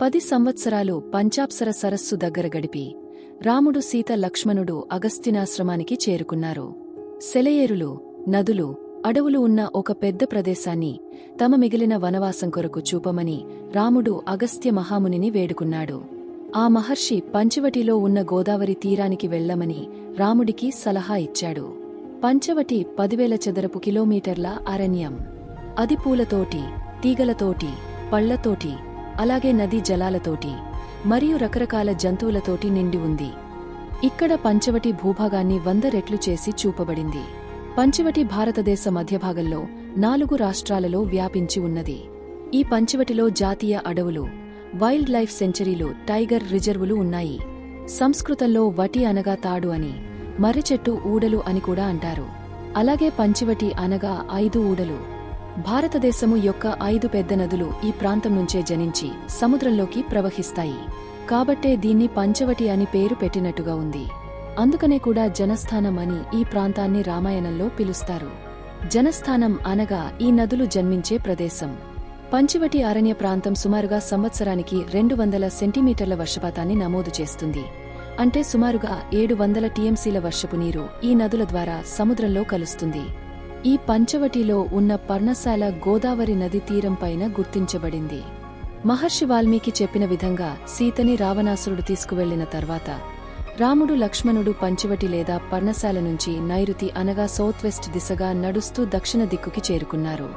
10 సంవత్సరాలు పంచాప్సర సరస్సు దగ్గర గడిపి రాముడు సీత లక్ష్మణుడు అగస్త్యనాశ్రమానికి చేరుకున్నారు. సెలయేరులు, నదులు, అడవులు ఉన్న ఒక పెద్ద ప్రదేశాన్ని తమ మిగిలిన వనవాసం కొరకు చూపమని రాముడు అగస్త్య మహామునిని వేడుకున్నాడు. ఆ మహర్షి పంచవటిలో ఉన్న గోదావరి తీరానికి వెళ్లమని రాముడికి సలహా ఇచ్చాడు. పంచవటి 10,000 చదరపు కిలోమీటర్ల అరణ్యం. అది పూలతోటి, తీగలతోటి, పళ్లతోటి, అలాగే నదీ జలాలతోటి మరియు రకరకాల జంతువులతోటి నిండి ఉంది. ఇక్కడ పంచవటి భూభాగాన్ని 100 రెట్లు చేసి చూపబడింది. పంచవటి భారతదేశ మధ్యభాగంలో 4 రాష్ట్రాలలో వ్యాపించి ఉన్నది. ఈ పంచవటిలో జాతీయ అడవులు, వైల్డ్ లైఫ్ సెంచరీలు, టైగర్ రిజర్వులు ఉన్నాయి. సంస్కృతంలో వటి అనగా తాడు అని, మర్రి చెట్టు ఊడలు అని కూడా అంటారు. అలాగే పంచవటి అనగా 5 ఊడలు. భారతదేశము యొక్క 5 పెద్ద నదులు ఈ ప్రాంతం నుంచే జనించి సముద్రంలోకి ప్రవహిస్తాయి. కాబట్టే దీన్ని పంచవటి అని పేరు పెట్టినట్టుగా ఉంది. అందుకనే కూడా జనస్థానం అని ఈ ప్రాంతాన్ని రామాయణంలో పిలుస్తారు. జనస్థానం అనగా ఈ నదులు జన్మించే ప్రదేశం. పంచవటి అరణ్య ప్రాంతం సుమారుగా సంవత్సరానికి 200 సెంటీమీటర్ల వర్షపాతాన్ని నమోదు చేస్తుంది. అంటే సుమారుగా 700 టీఎంసీల వర్షపు నీరు ఈ నదుల ద్వారా సముద్రంలో కలుస్తుంది. ఈ పంచవటిలో ఉన్న పర్ణశాల గోదావరి నది తీరం పైన గుర్తించబడింది. మహర్షి వాల్మీకి చెప్పిన విధంగా సీతని రావణాసురుడు తీసుకువెళ్లిన తర్వాత రాముడు లక్ష్మణుడు పంచవటి లేదా పర్ణశాల నుంచి నైరుతి అనగా సౌత్ వెస్ట్ దిశగా నడుస్తూ దక్షిణ దిక్కుకి చేరుకున్నారు.